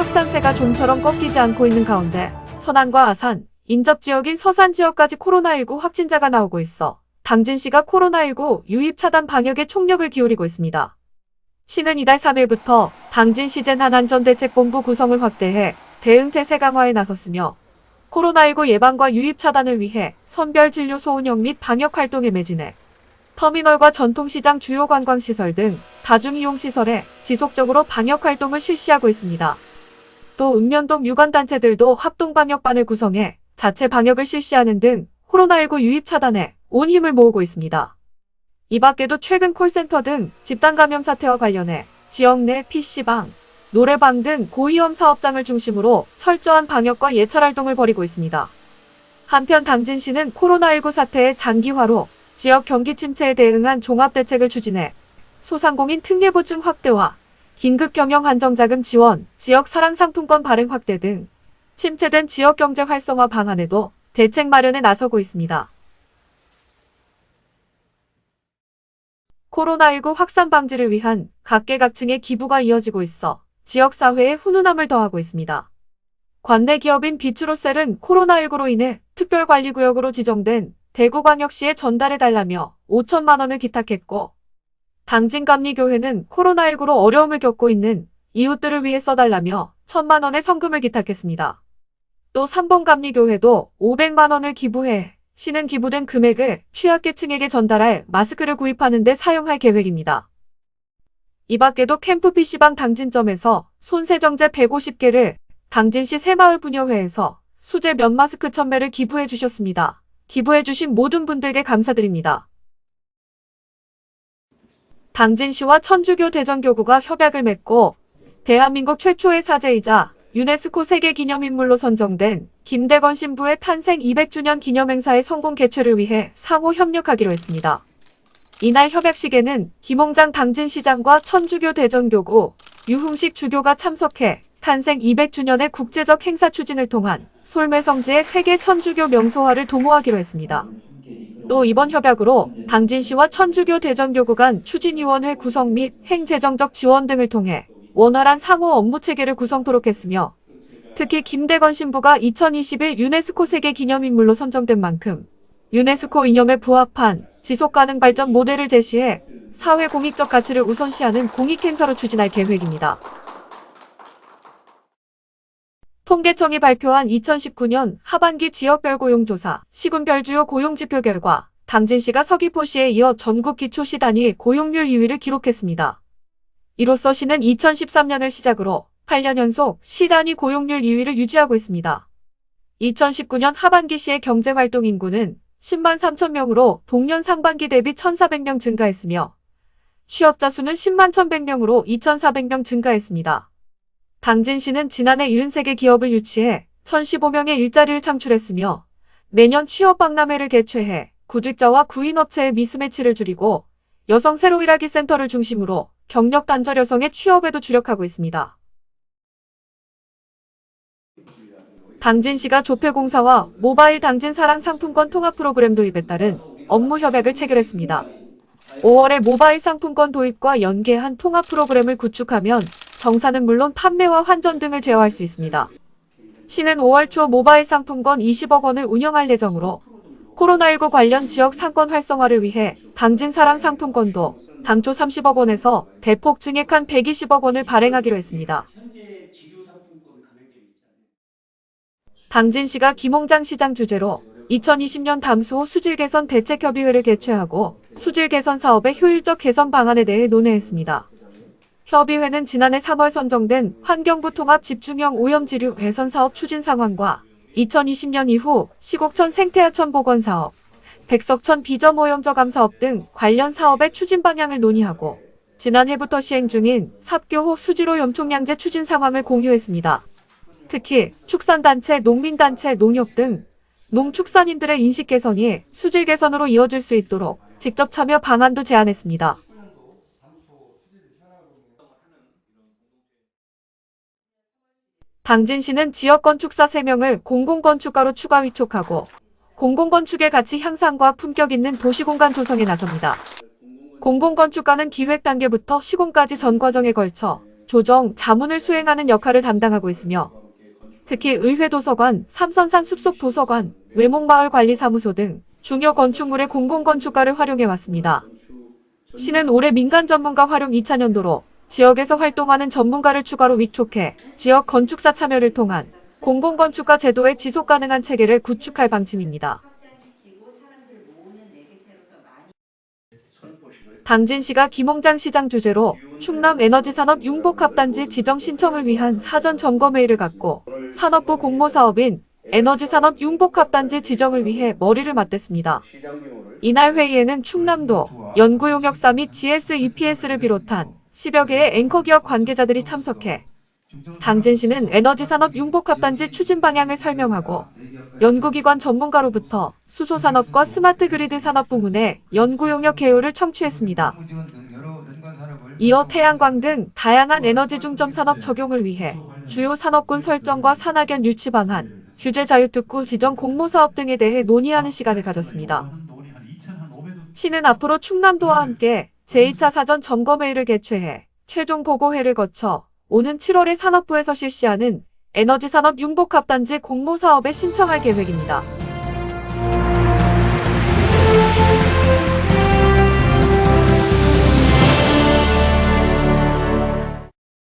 확산세가 좀처럼 꺾이지 않고 있는 가운데 천안과 아산, 인접지역인 서산 지역까지 코로나19 확진자가 나오고 있어 당진시가 코로나19 유입 차단 방역에 총력을 기울이고 있습니다. 시는 이달 3일부터 당진시 재난안전대책본부 구성을 확대해 대응 태세 강화에 나섰으며 코로나19 예방과 유입 차단을 위해 선별진료소 운영 및 방역 활동에 매진해 터미널과 전통시장 주요 관광시설 등 다중이용시설에 지속적으로 방역 활동을 실시하고 있습니다. 또 읍면동 유관단체들도 합동방역반을 구성해 자체 방역을 실시하는 등 코로나19 유입 차단에 온 힘을 모으고 있습니다. 이 밖에도 최근 콜센터 등 집단 감염 사태와 관련해 지역 내 PC방, 노래방 등 고위험 사업장을 중심으로 철저한 방역과 예찰 활동을 벌이고 있습니다. 한편 당진시는 코로나19 사태의 장기화로 지역 경기 침체에 대응한 종합대책을 추진해 소상공인 특례보증 확대와 긴급경영 한정자금 지원, 지역 사랑상품권 발행 확대 등 침체된 지역경제 활성화 방안에도 대책 마련에 나서고 있습니다. 코로나19 확산 방지를 위한 각계각층의 기부가 이어지고 있어 지역사회에 훈훈함을 더하고 있습니다. 관내 기업인 비추로셀은 코로나19로 인해 특별관리구역으로 지정된 대구광역시에 전달해달라며 5천만 원을 기탁했고, 당진감리교회는 코로나19로 어려움을 겪고 있는 이웃들을 위해 써달라며 1,000만 원의 성금을 기탁했습니다. 또 삼봉감리교회도 500만 원을 기부해 시는 기부된 금액을 취약계층에게 전달할 마스크를 구입하는 데 사용할 계획입니다. 이 밖에도 캠프 PC방 당진점에서 손세정제 150개를 당진시 새마을분여회에서 수제 면 마스크 1,000매를 기부해 주셨습니다. 기부해주신 모든 분들께 감사드립니다. 당진시와 천주교 대전교구가 협약을 맺고 대한민국 최초의 사제이자 유네스코 세계기념인물로 선정된 김대건 신부의 탄생 200주년 기념행사의 성공 개최를 위해 상호 협력하기로 했습니다. 이날 협약식에는 김홍장 당진시장과 천주교 대전교구, 유흥식 주교가 참석해 탄생 200주년의 국제적 행사 추진을 통한 솔매성지의 세계 천주교 명소화를 도모하기로 했습니다. 또 이번 협약으로 당진시와 천주교 대전교구 간 추진위원회 구성 및 행재정적 지원 등을 통해 원활한 상호 업무 체계를 구성토록 했으며, 특히 김대건 신부가 2021 유네스코 세계기념인물로 선정된 만큼 유네스코 이념에 부합한 지속가능 발전 모델을 제시해 사회 공익적 가치를 우선시하는 공익행사로 추진할 계획입니다. 통계청이 발표한 2019년 하반기 지역별 고용조사, 시군별 주요 고용지표 결과 당진시가 서귀포시에 이어 전국 기초시 단위 고용률 2위를 기록했습니다. 이로써 시는 2013년을 시작으로 8년 연속 시 단위 고용률 2위를 유지하고 있습니다. 2019년 하반기 시의 경제활동 인구는 10만 3천 명으로 동년 상반기 대비 1,400명 증가했으며 취업자 수는 10만 1,100명으로 2,400명 증가했습니다. 당진시는 지난해 73개 기업을 유치해 1,015명의 일자리를 창출했으며 매년 취업박람회를 개최해 구직자와 구인업체의 미스매치를 줄이고 여성 새로 일하기 센터를 중심으로 경력 단절 여성의 취업에도 주력하고 있습니다. 당진시가 조폐공사와 모바일 당진 사랑 상품권 통합 프로그램 도입에 따른 업무 협약을 체결했습니다. 5월에 모바일 상품권 도입과 연계한 통합 프로그램을 구축하면 정사는 물론 판매와 환전 등을 제어할 수 있습니다. 시는 5월 초 모바일 상품권 20억 원을 운영할 예정으로 코로나19 관련 지역 상권 활성화를 위해 당진 사랑 상품권도 당초 30억 원에서 대폭 증액한 120억 원을 발행하기로 했습니다. 당진시가 김홍장 시장 주재로 2020년 담수호 수질개선 대책협의회를 개최하고 수질개선 사업의 효율적 개선 방안에 대해 논의했습니다. 협의회는 지난해 3월 선정된 환경부 통합 집중형 오염지류 개선 사업 추진 상황과 2020년 이후 시곡천 생태하천 복원 사업, 백석천 비점 오염 저감 사업 등 관련 사업의 추진 방향을 논의하고 지난해부터 시행 중인 삽교호 수질오 염총량제 추진 상황을 공유했습니다. 특히 축산단체, 농민단체, 농협 등 농축산인들의 인식 개선이 수질 개선으로 이어질 수 있도록 직접 참여 방안도 제안했습니다. 당진시는 지역건축사 3명을 공공건축가로 추가 위촉하고 공공건축의 가치 향상과 품격 있는 도시공간 조성에 나섭니다. 공공건축가는 기획 단계부터 시공까지 전 과정에 걸쳐 조정, 자문을 수행하는 역할을 담당하고 있으며 특히 의회도서관, 삼선산 숲속도서관, 외목마을관리사무소 등 중요 건축물의 공공건축가를 활용해왔습니다. 시는 올해 민간 전문가 활용 2차 년도로 지역에서 활동하는 전문가를 추가로 위촉해 지역 건축사 참여를 통한 공공건축가 제도의 지속가능한 체계를 구축할 방침입니다. 당진시가 김홍장 시장 주재로 충남 에너지산업 융복합단지 지정 신청을 위한 사전 점검회의를 갖고 산업부 공모사업인 에너지산업 융복합단지 지정을 위해 머리를 맞댔습니다. 이날 회의에는 충남도, 연구용역사 및 GS EPS를 비롯한 10여 개의 앵커기업 관계자들이 참석해 당진시는 에너지산업 융복합단지 추진 방향을 설명하고 연구기관 전문가로부터 수소산업과 스마트그리드 산업 부문의 연구용역 개요를 청취했습니다. 이어 태양광 등 다양한 에너지 중점 산업 적용을 위해 주요 산업군 설정과 산학연 유치 방안, 규제 자유특구 지정 공모사업 등에 대해 논의하는 시간을 가졌습니다. 시는 앞으로 충남도와 함께 제2차 사전 점검회의를 개최해 최종 보고회를 거쳐 오는 7월에 산업부에서 실시하는 에너지산업 융복합단지 공모사업에 신청할 계획입니다.